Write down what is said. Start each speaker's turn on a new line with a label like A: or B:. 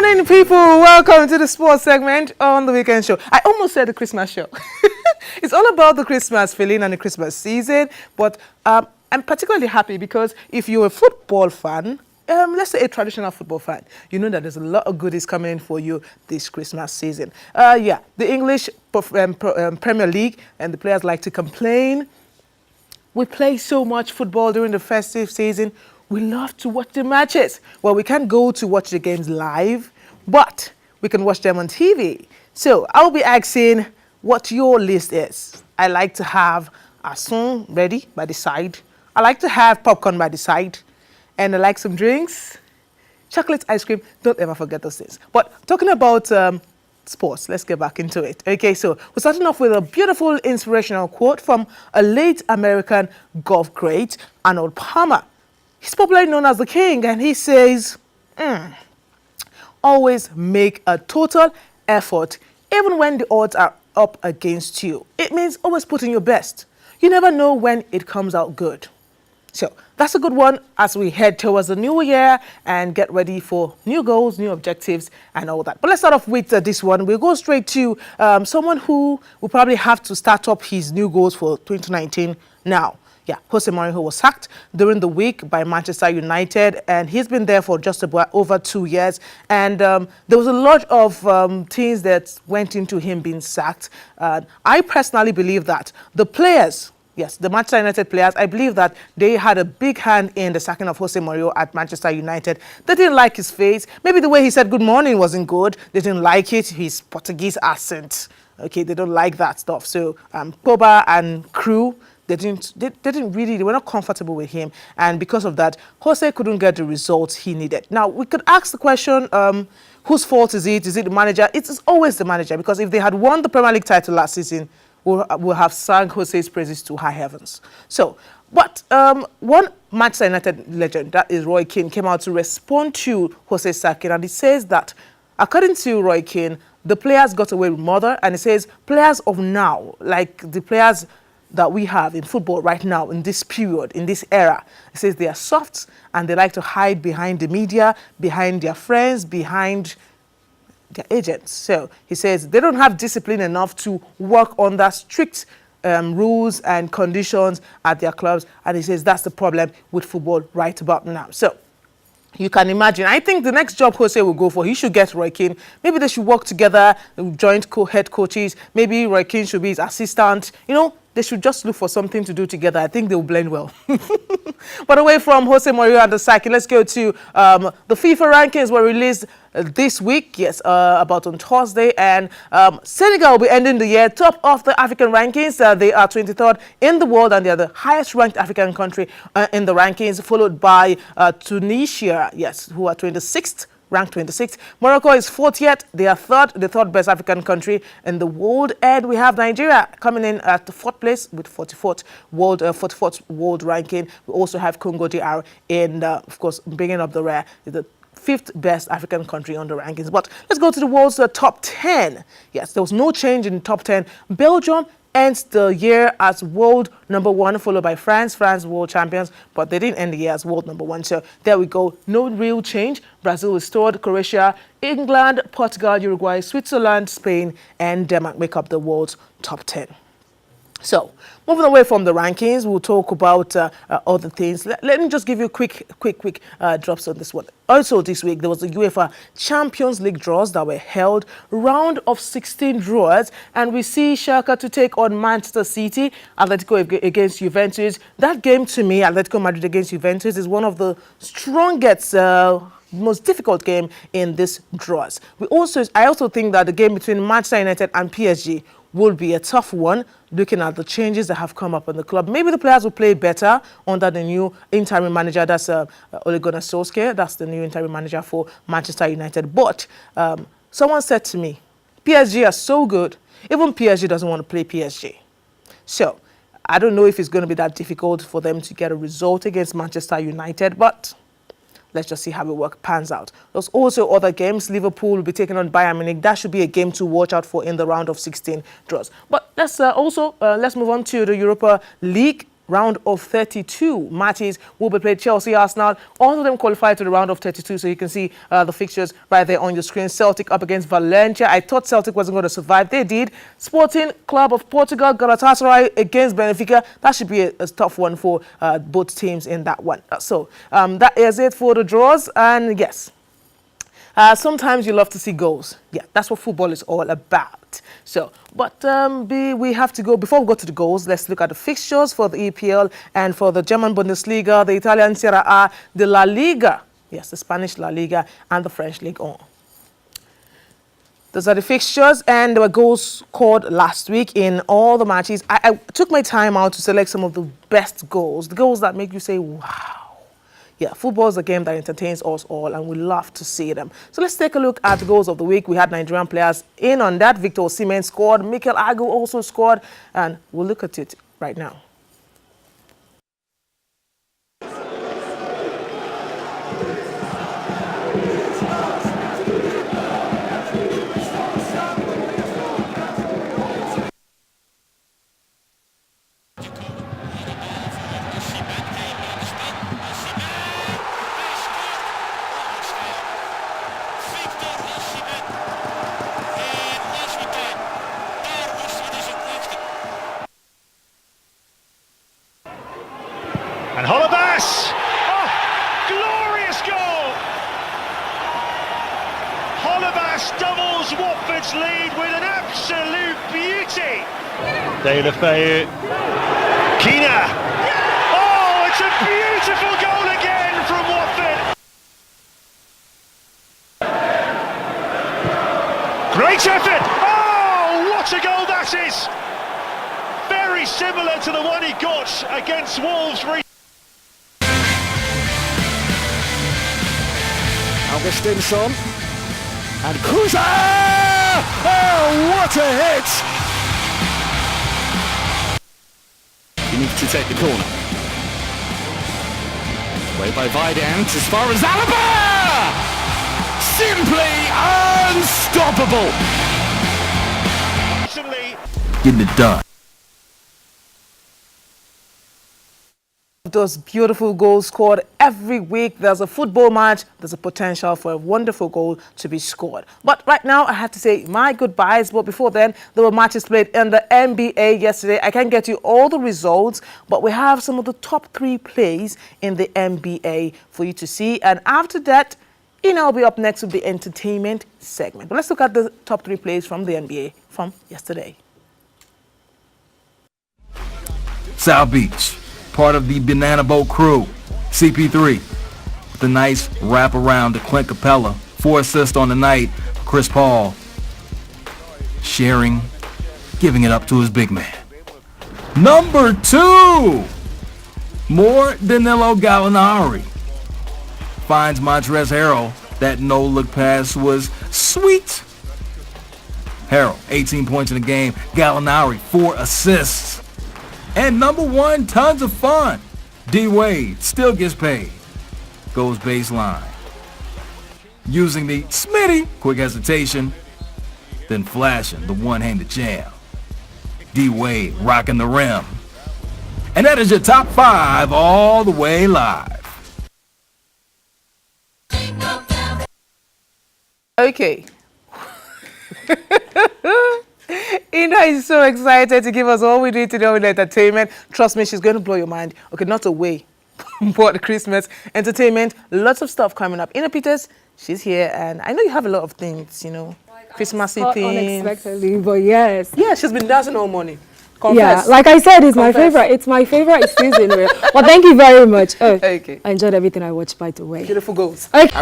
A: morning, people. Welcome to the sports segment on the weekend show. I almost said the Christmas show. It's all about the Christmas feeling and the Christmas season. But I'm particularly happy because if you're a football fan, let's say a traditional football fan, you know that there's a lot of goodies coming in for you this Christmas season. The English Premier League, and the players like to complain. We play so much football during the festive season. We love to watch the matches. Well, we can't go to watch the games live, but we can watch them on TV. So I'll be asking what your list is. I like to have a song ready by the side. I like to have popcorn by the side. And I like some drinks, chocolate ice cream. Don't ever forget those things. But talking about sports, let's get back into it. Okay, so we're starting off with a beautiful inspirational quote from a late American golf great, Arnold Palmer. He's popularly known as the King, and he says, always make a total effort, even when the odds are up against you. It means always put in your best. You never know when it comes out good. So that's a good one as we head towards the new year and get ready for new goals, new objectives, and all that. But let's start off with this one. We'll go straight to someone who will probably have to start up his new goals for 2019 now. Yeah, Jose Mourinho was sacked during the week by Manchester United, and he's been there for just about over 2 years. And there was a lot of things that went into him being sacked. I personally believe that the players, yes, the Manchester United players, I believe that they had a big hand in the sacking of Jose Mourinho at Manchester United. They didn't like his face. Maybe the way he said good morning wasn't good. They didn't like it, his Portuguese accent. Okay, they don't like that stuff. So Pogba and crew, they were not comfortable with him. And because of that, Jose couldn't get the results he needed. Now, we could ask the question, whose fault is it? Is it the manager? It's always the manager, because if they had won the Premier League title last season, we'll have sung Jose's praises to high heavens. So, but one Manchester United legend, that is Roy Keane, came out to respond to Jose's sacking, and he says that, according to Roy Keane, the players got away with murder, and he says players of now, like the players that we have in football right now, in this period, in this era, he says they are soft and they like to hide behind the media, behind their friends, behind their agents. So he says they don't have discipline enough to work under strict rules and conditions at their clubs. And he says that's the problem with football right about now. So you can imagine. I think the next job Jose will go for, he should get Roy Keane. Maybe they should work together, joint head coaches. Maybe Roy Keane should be his assistant. You know, they should just look for something to do together. I think they will blend well. But away from Jose Mourinho and the sacking, let's go to the FIFA rankings were released this week, yes, about on Thursday. And Senegal will be ending the year top of the African rankings. They are 23rd in the world, and they are the highest ranked African country in the rankings, followed by Tunisia, yes, who are 26th. Ranked 26th. Morocco is 40th. They are the third best African country in the world. And we have Nigeria coming in at the 4th place with 44th world ranking. We also have Congo DR in, of course, bringing up the rear, the 5th best African country on the rankings. But let's go to the world's top 10. Yes, there was no change in the top 10. Belgium ends the year as world number 1, followed by France world champions, but they didn't end the year as world number 1. So there we go, no real change. Brazil is third, Croatia, England, Portugal, Uruguay, Switzerland, Spain, and Denmark make up the world's top 10. So, moving away from the rankings, we'll talk about other things. Let me just give you quick drops on this one. Also this week, there was the UEFA Champions League draws that were held, round of 16 draws, and we see Schalke to take on Manchester City, Atletico against Juventus. That game, to me, Atletico Madrid against Juventus, is one of the strongest, most difficult game in this draws. I also think that the game between Manchester United and PSG will be a tough one, looking at the changes that have come up in the club. Maybe the players will play better under the new interim manager. That's Ole Gunnar Solskjaer. That's the new interim manager for Manchester United. But someone said to me, PSG are so good, even PSG doesn't want to play PSG. So I don't know if it's going to be that difficult for them to get a result against Manchester United, but let's just see how the pans out. There's also other games. Liverpool will be taking on Bayern Munich. That should be a game to watch out for in the round of 16 draws. But let's move on to the Europa League. round of 32 matches will be played. Chelsea, Arsenal, all of them qualified to the round of 32. So you can see the fixtures right there on your screen. Celtic up against Valencia. I thought Celtic wasn't going to survive. They did. Sporting Club of Portugal, Galatasaray against Benfica. That should be a tough one for both teams in that one. So that is it for the draws. And yes, sometimes you love to see goals. Yeah, that's what football is all about. So, but we have to go, before we go to the goals, let's look at the fixtures for the EPL and for the German Bundesliga, the Italian Serie A, the La Liga, yes, the Spanish La Liga, and the French Ligue 1. Those are the fixtures, and there were goals scored last week in all the matches. I took my time out to select some of the best goals, the goals that make you say, wow. Yeah, football is a game that entertains us all, and we love to see them. So let's take a look at the goals of the week. We had Nigerian players in on that. Victor Osimhen scored. Mikel Agu also scored. And we'll look at it right now.
B: And Holebas! Oh, glorious goal! Holebas doubles Watford's lead with an absolute beauty. Deulofeu, Kina. Oh, it's a beautiful goal again from Watford. Great effort! Oh, what a goal that is! Very similar to the one he got against Wolves recently.
C: Augustinson and Kuza! Oh, what a hit! He needs to take the corner. Way by Vidant as far as Alaba! Simply unstoppable! Getting it done.
A: Those beautiful goals scored every week. There's a football match, there's a potential for a wonderful goal to be scored. But right now I have to say my goodbyes. But before then, there were matches played in the NBA yesterday. I can't get you all the results, but we have some of the top 3 plays in the NBA for you to see. And after that, I'll be up next with the entertainment segment. But let's look at the top 3 plays from the NBA from yesterday.
D: South Beach, part of the Banana Boat crew. CP3 with a nice wrap around to Clint Capella. 4 assists on the night. Chris Paul sharing, giving it up to his big man. Number 2, more Danilo Gallinari. Finds Montrezl Harrell. That no-look pass was sweet. Harrell, 18 points in the game. Gallinari, 4 assists. And number 1, tons of fun. D-Wade still gets paid. Goes baseline. Using the Smitty, quick hesitation, then flashing the one-handed jam. D-Wade rocking the rim. And that is your top 5 all the way live.
A: Okay. Ina is so excited to give us all we need to know in entertainment. Trust me, she's going to blow your mind. Okay, not away, but Christmas entertainment, lots of stuff coming up. Ina Peters, she's here, and I know you have a lot of things, Christmassy things.
E: Unexpectedly, but yes.
A: Yeah, she's been dancing all morning. Confess.
E: Yeah, like I said, it's my favorite. It's my favorite season. Well, thank you very much. Oh,
A: okay.
E: I enjoyed everything I watched, by the way.
A: Beautiful goals.
E: Okay.